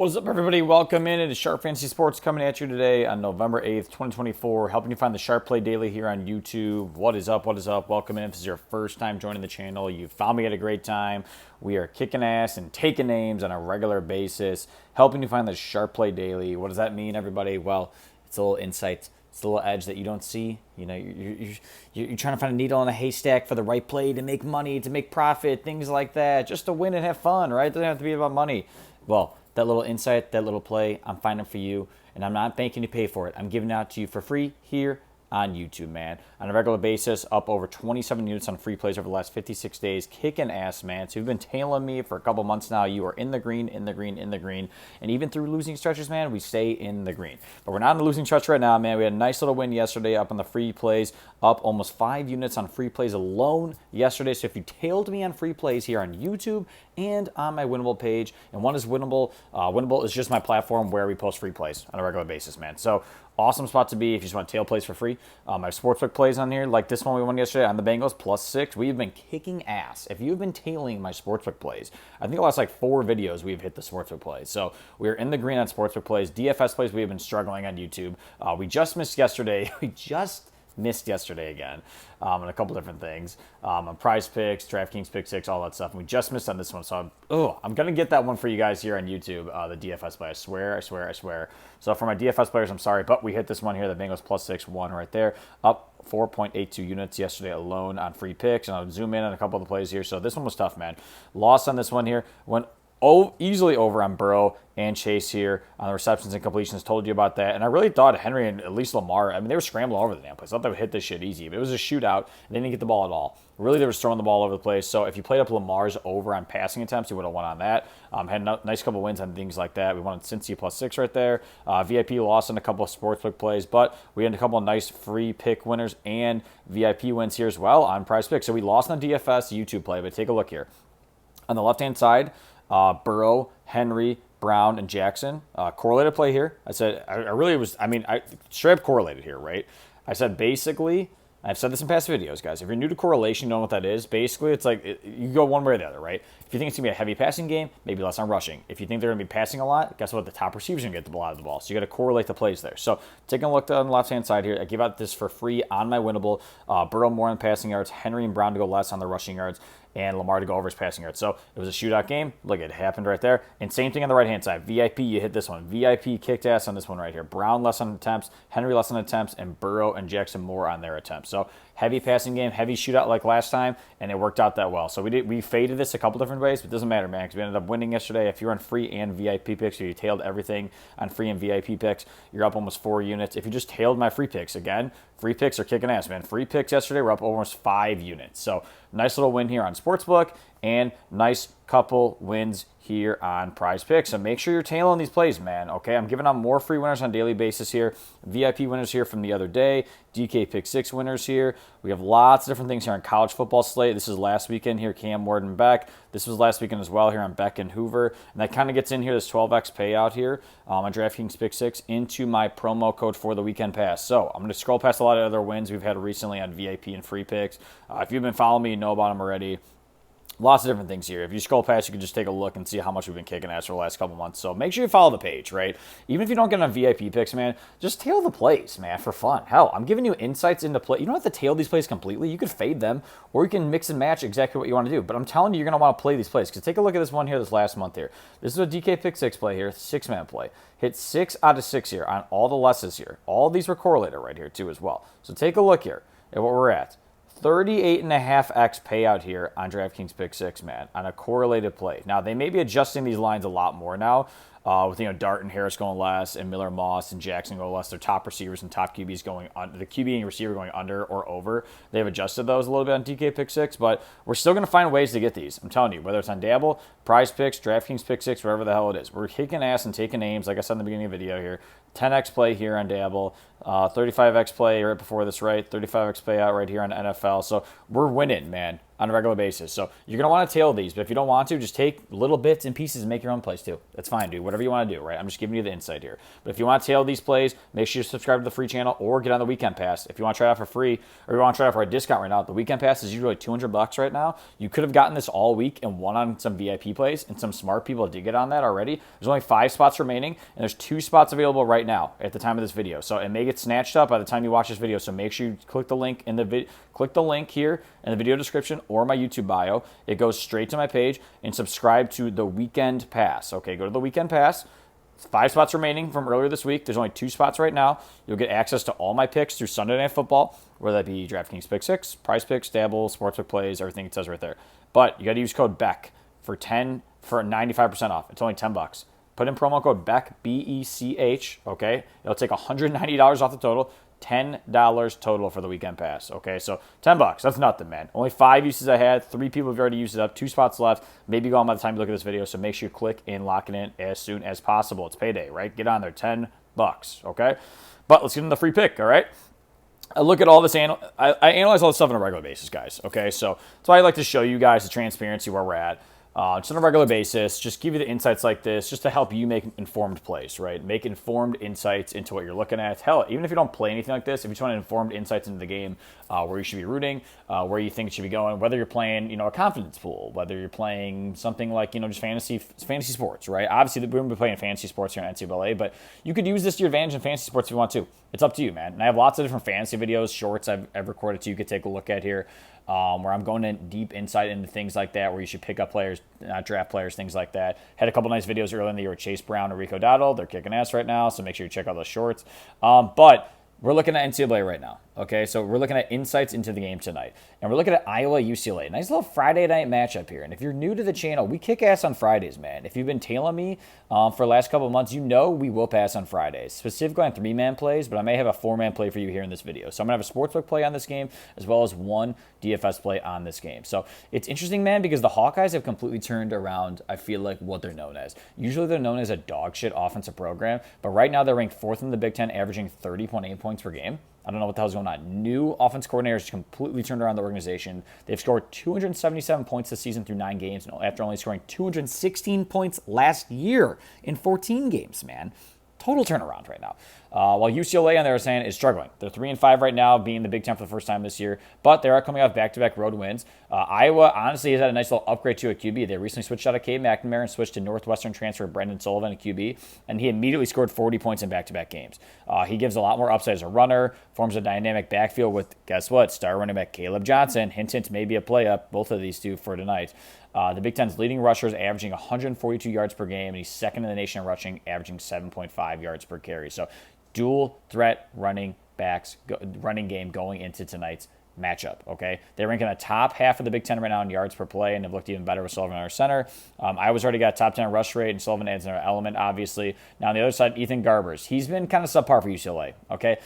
What's up, everybody? Welcome in. It is Sharp Fantasy Sports coming at you today on November 8th, 2024, helping you find the Sharp Play Daily here on YouTube. What is up? What is up? Welcome in. If this is your first time joining the channel, you found me at a great time. We are kicking ass and taking names on a regular basis, helping you find the Sharp Play Daily. What does that mean, everybody? Well, it's a little insight. It's a little edge that you don't see. You know, you're trying to find a needle in a haystack for the right play to make money, to make profit, things like that, just to win and have fun, right? It doesn't have to be about money. Well, that little insight, that little play, I'm finding for you, and I'm not making you pay for it. I'm giving it out to you for free here on YouTube, man. On a regular basis, up over 27 units on free plays over the last 56 days. Kicking ass, man. So you've been tailing me for a couple months now. You are in the green, in the green, in the green. And even through losing stretches, man, we stay in the green. But we're not in a losing stretch right now, man. We had a nice little win yesterday up on the free plays, up almost 5 units on free plays alone yesterday. So if you tailed me on free plays here on YouTube and on my Winible page, and one is Winible. Winible is just my platform where we post free plays on a regular basis, man. So awesome spot to be if you just want to tail plays for free. My sportsbook plays on here, like this one we won yesterday on the Bengals, +6. We've been kicking ass. If you've been tailing my sportsbook plays, I think the last like 4 videos we've hit the sportsbook plays. So we're in the green on sportsbook plays. DFS plays, we have been struggling on YouTube. We just missed yesterday. Missed yesterday again on a couple different things on PrizePicks, DraftKings Pick 6, all that stuff. And we just missed on this one, so I'm going to get that one for you guys here on YouTube, the DFS play. I swear. So for my DFS players, I'm sorry, but we hit this one here, the Bengals +6, one right there, up 4.82 units yesterday alone on free picks. And I'll zoom in on a couple of the plays here. So this one was tough, man. Lost on this one here. Went easily over on Burrow and Chase here on the receptions and completions. Told you about that. And I really thought Henry and at least Lamar, I mean, they were scrambling all over the damn place. I thought they would hit this shit easy. But it was a shootout, and they didn't get the ball at all. Really, they were throwing the ball over the place. So if you played up Lamar's over on passing attempts, you would have won on that. Had a nice couple wins on things like that. We won Cincy +6 right there. VIP lost on a couple of sportsbook plays, but we had a couple of nice free pick winners and VIP wins here as well on PrizePicks. So we lost on DFS YouTube play, but take a look here. On the left-hand side, Burrow, Henry, Brown, and Jackson. Correlated play here. I said, I straight up correlated here, right? I said basically, I've said this in past videos, guys. If you're new to correlation, you know what that is. Basically, it's like you go one way or the other, right? If you think it's going to be a heavy passing game, maybe less on rushing. If you think they're going to be passing a lot, guess what? The top receivers are going to get the ball out of the ball. So you got to correlate the plays there. So taking a look on the left-hand side here, I give out this for free on my Winible. Burrow more on passing yards, Henry and Brown to go less on the rushing yards, and Lamar to go over his passing yards. So it was a shootout game. Look, it happened right there. And same thing on the right-hand side. VIP, you hit this one. VIP kicked ass on this one right here. Brown less on attempts, Henry less on attempts, and Burrow and Jackson more on their attempts. So heavy passing game, heavy shootout like last time, and it worked out that well. So we faded this a couple different ways, but it doesn't matter, man, because we ended up winning yesterday. If you're on free and VIP picks, or you tailed everything on free and VIP picks, you're up almost 4 units. If you just tailed my free picks, again, free picks are kicking ass, man. Free picks yesterday were up almost 5 units. So nice little win here on Sportsbook, and nice couple wins here on PrizePicks. So make sure you're tailing these plays, man. Okay, I'm giving out more free winners on a daily basis here. VIP winners here from the other day. DK Pick 6 winners here. We have lots of different things here on college football slate. This is last weekend here, Cam Ward and Beck. This was last weekend as well here on Beck and Hoover. And that kind of gets in here, this 12x payout here on DraftKings Pick 6 into my promo code for the weekend pass. So I'm going to scroll past a lot of other wins we've had recently on VIP and free picks. If you've been following me, you know about them already. Lots of different things here. If you scroll past, you can just take a look and see how much we've been kicking ass for the last couple months. So make sure you follow the page, right? Even if you don't get on VIP picks, man, just tail the plays, man, for fun. Hell, I'm giving you insights into play. You don't have to tail these plays completely. You could fade them, or you can mix and match exactly what you want to do. But I'm telling you, you're going to want to play these plays. Because take a look at this one here, this last month here. This is a DK Pick 6 play here, 6-man play. Hit 6 out of 6 here on all the lesses here. All these were correlated right here, too, as well. So take a look here at what we're at. 38.5x payout here on DraftKings Pick 6, man, on a correlated play. Now, they may be adjusting these lines a lot more now with, Dart and Harris going less, and Miller, Moss, and Jackson going less. Their top receivers and top QBs going under, the QB and receiver going under or over. They've adjusted those a little bit on DK Pick 6, but we're still going to find ways to get these. I'm telling you, whether it's on Dabble, PrizePicks, DraftKings Pick 6, whatever the hell it is. We're kicking ass and taking names, like I said in the beginning of the video here. 10x play here on Dabble, 35x play right before this, right? 35x payout right here on NFL. So we're winning, man. on a regular basis. So you're going to want to tail these, but if you don't want to, just take little bits and pieces and make your own plays too. That's fine, dude. Whatever you want to do, right? I'm just giving you the insight here. But if you want to tail these plays, make sure you subscribe to the free channel or get on the weekend pass. If you want to try it out for free or you want to try it out for a discount right now, the weekend pass is usually $200 right now. You could have gotten this all week and won on some VIP plays, and some smart people did get on that already. There's only 5 spots remaining, and there's 2 spots available right now at the time of this video. So it may get snatched up by the time you watch this video. So make sure you click the link in the click the link here in the video description or my YouTube bio. It goes straight to my page, and subscribe to the weekend pass. Okay, go to the weekend pass. 5 spots remaining from earlier this week. There's only 2 spots right now. You'll get access to all my picks through Sunday Night Football, whether that be DraftKings Pick 6, PrizePicks, Dabble, Sportsbook Plays, everything it says right there. But you got to use code BECK for 95% off. It's only $10. Put in promo code BECH, B-E-C-H, okay? It'll take $190 off the total. $10 total for the weekend pass. Okay, so $10. That's nothing, man. Only 5 uses I had. 3 people have already used it up. 2 spots left. Maybe gone by the time you look at this video. So make sure you click and lock it in as soon as possible. It's payday, right? Get on there. $10. Okay, but let's get into the free pick. All right. I look at all this. I analyze all this stuff on a regular basis, guys. Okay, so that's why I like to show you guys the transparency where we're at. Just on a regular basis, just give you the insights like this just to help you make informed plays, right? Make informed insights into what you're looking at. Hell, even if you don't play anything like this, if you just want informed insights into the game, where you should be rooting, where you think it should be going, whether you're playing, a confidence pool, whether you're playing something like, just fantasy sports, right? Obviously, we're going to be playing fantasy sports here in NCAA, but you could use this to your advantage in fantasy sports if you want to. It's up to you, man. And I have lots of different fantasy videos, shorts I've recorded too you could take a look at here. Where I'm going in deep insight into things like that, where you should pick up players, draft players, things like that. Had a couple nice videos earlier in the year with Chase Brown and Rico Dowdle. They're kicking ass right now, so make sure you check out those shorts. But we're looking at NCAA right now, okay? So we're looking at insights into the game tonight. And we're looking at Iowa UCLA. Nice little Friday night matchup here. And if you're new to the channel, we kick ass on Fridays, man. If you've been tailing me for the last couple of months, you know we will pass on Fridays, specifically on 3-man plays, but I may have a 4-man play for you here in this video. So I'm going to have a sportsbook play on this game as well as 1 DFS play on this game. So it's interesting, man, because the Hawkeyes have completely turned around, I feel like, what they're known as. Usually they're known as a dog shit offensive program, but right now they're ranked 4th in the Big Ten, averaging 30.8 points per game. I don't know what the hell's going on. New offense coordinators completely turned around the organization. They've scored 277 points this season through 9 games after only scoring 216 points last year in 14 games, man. Total turnaround right now. While UCLA, on the other hand, is struggling. They're 3-5 right now, being the Big Ten for the first time this year, but they are coming off back-to-back road wins. Iowa, honestly, has had a nice little upgrade to a QB. They recently switched out of Cade McNamara and switched to Northwestern transfer Brendan Sullivan, a QB, and he immediately scored 40 points in back-to-back games. He gives a lot more upside as a runner, forms a dynamic backfield with, guess what, star running back Caleb Johnson. Hint, hint, maybe a play-up, both of these two for tonight. The Big Ten's leading rushers averaging 142 yards per game, and he's second in the nation in rushing, averaging 7.5 yards per carry. So dual threat running game going into tonight's matchup, okay? They rank in the top half of the Big Ten right now in yards per play, and have looked even better with Sullivan on our center. Iowa's already got top 10 rush rate, and Sullivan adds another element, obviously. Now, on the other side, Ethan Garbers. He's been kind of subpar for UCLA, okay?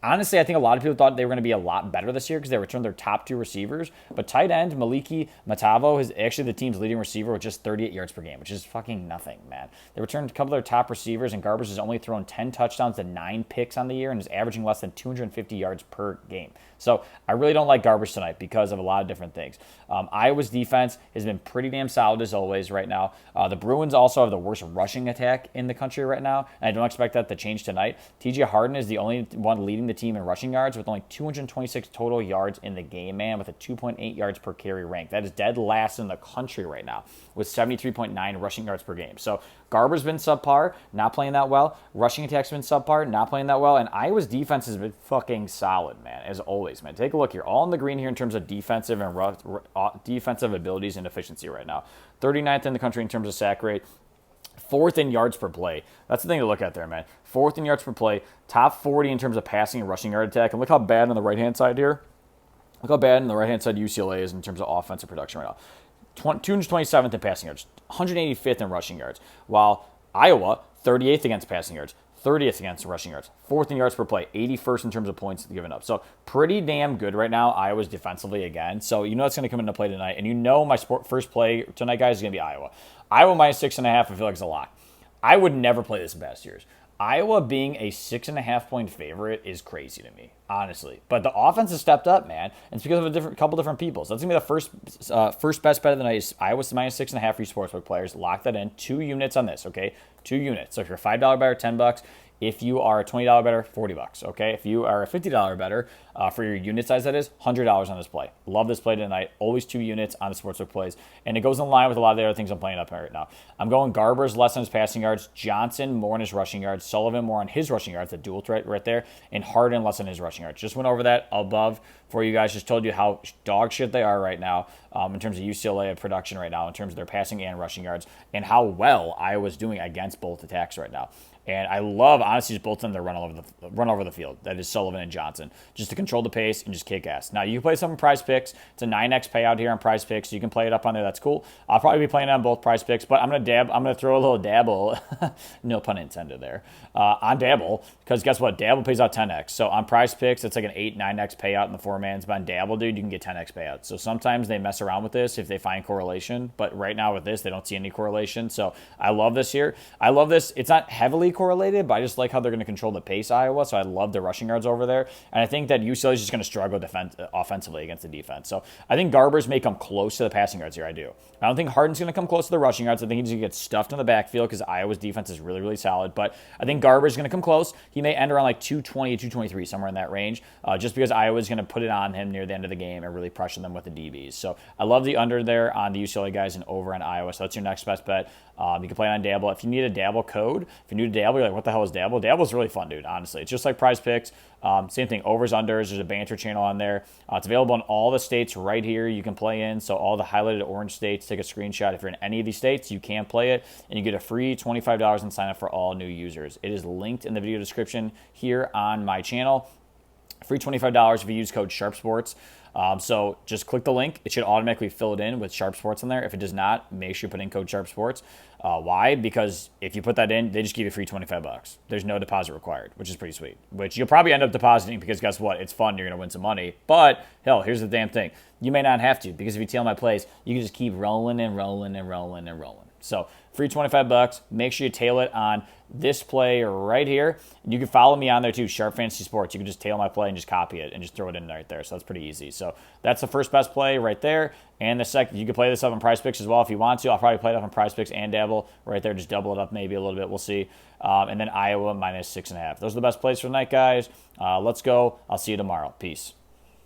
Honestly, I think a lot of people thought they were going to be a lot better this year because they returned their top 2 receivers. But tight end Maliki Matavo is actually the team's leading receiver with just 38 yards per game, which is fucking nothing, man. They returned a couple of their top receivers, and Garbers has only thrown 10 touchdowns to 9 picks on the year and is averaging less than 250 yards per game. So I really don't like Garbers tonight because of a lot of different things. Iowa's defense has been pretty damn solid as always right now. The Bruins also have the worst rushing attack in the country right now, and I don't expect that to change tonight. TJ Harden is the only one leading the team in rushing yards with only 226 total yards in the game, man, with a 2.8 yards per carry rank. That is dead last in the country right now with 73.9 rushing yards per game. So Garber's been subpar, not playing that well. Rushing attack's been subpar, not playing that well. And Iowa's defense has been fucking solid, man, as always, man. Take a look here. All in the green here in terms of defensive and defensive abilities and efficiency right now. 39th in the country in terms of sack rate. 4th in yards per play. That's the thing to look at there, man. 4th in yards per play. Top 40 in terms of passing and rushing yard attack. And look how bad on the right-hand side here. Look how bad on the right-hand side UCLA is in terms of offensive production right now. 227th in passing yards. 185th in rushing yards. While Iowa, 38th against passing yards. 30th against rushing yards. 4th in yards per play. 81st in terms of points given up. So pretty damn good right now, Iowa's defensively again. So you know it's going to come into play tonight. And you know my first play tonight, guys, is going to be Iowa. Iowa minus 6.5, I feel like it's a lot. I would never play this in past years. Iowa being a 6.5 point favorite is crazy to me. honestly. But the offense has stepped up, man. And it's because of a couple different people. So that's going to be the first best bet of the night is Iowa minus 6.5 for you sportsbook players. Lock that in. 2 units on this, okay? 2 units. So if you're a $5 better, $10. If you are a $20 better, $40, okay? If you are a $50 better, for your unit size, that is, $100 on this play. Love this play tonight. Always 2 units on the sportsbook plays. And it goes in line with a lot of the other things I'm playing up here right now. I'm going Garber's less on his passing yards, Johnson more on his rushing yards, Sullivan more on his rushing yards, the dual threat right there, and Harden less on his rushing yards. Just went over that above for you guys. Just told you how dog shit they are right now in terms of UCLA production right now, in terms of their passing and rushing yards, and how well Iowa's doing against both attacks right now. And I love, honestly, just both of them to run over the field. That is Sullivan and Johnson, just to control the pace and just kick ass. Now, you can play some PrizePicks. It's a 9x payout here on PrizePicks. So you can play it up on there. That's cool. I'll probably be playing on both PrizePicks, but I'm gonna throw a little dabble, no pun intended there, on Dabble, because guess what? Dabble pays out 10x. So on PrizePicks, it's like an 8-9x payout in the 4-mans. But on Dabble, dude, you can get 10x payouts. So sometimes they mess around with this if they find correlation. But right now with this, they don't see any correlation. So I love this here. I love this. It's not heavily correlated, but I just like how they're going to control the pace, Iowa. So I love the rushing yards over there. And I think that UCLA is just going to struggle offensively against the defense. So I think Garber's may come close to the passing yards here. I do. I don't think Harden's going to come close to the rushing yards. I think he's going to get stuffed in the backfield because Iowa's defense is really, really solid. But I think Garber's going to come close. He may end around like 220, 223, somewhere in that range, just because Iowa's going to put it on him near the end of the game and really pressure them with the DBs. So I love the under there on the UCLA guys and over on Iowa. So that's your next best bet. You can play it on Dabble. If you need a Dabble code, if you're new to Dabble, you're like, what the hell is Dabble? Dabble's really fun, dude, honestly. It's just like PrizePicks. Same thing, overs, unders. There's a banter channel on there. It's available in all the states right here you can play in. So all the highlighted orange states, take a screenshot. If you're in any of these states, you can play it, and you get a free $25 and sign up for all new users. It is linked in the video description here on my channel. Free $25 if you use code SharpSports. So just click the link. It should automatically fill it in with Sharp Sports in there. If it does not, make sure you put in code Sharp Sports. Why? Because if you put that in, they just give you free $25. There's no deposit required, which is pretty sweet. Which you'll probably end up depositing because guess what? It's fun. You're going to win some money. But hell, here's the damn thing. You may not have to, because if you tail my plays, you can just keep rolling and rolling and rolling and rolling. So free $25. Make sure you tail it on this play right here. You can follow me on there too, Sharp Fantasy Sports. You can just tail my play and just copy it and just throw it in right there. So that's pretty easy. So that's the first best play right there. And the second, you can play this up on PrizePicks as well if you want to. I'll probably play it up on PrizePicks and Dabble right there. Just double it up maybe a little bit. We'll see. And then Iowa minus 6.5. Those are the best plays for the night, guys. Let's go. I'll see you tomorrow. Peace.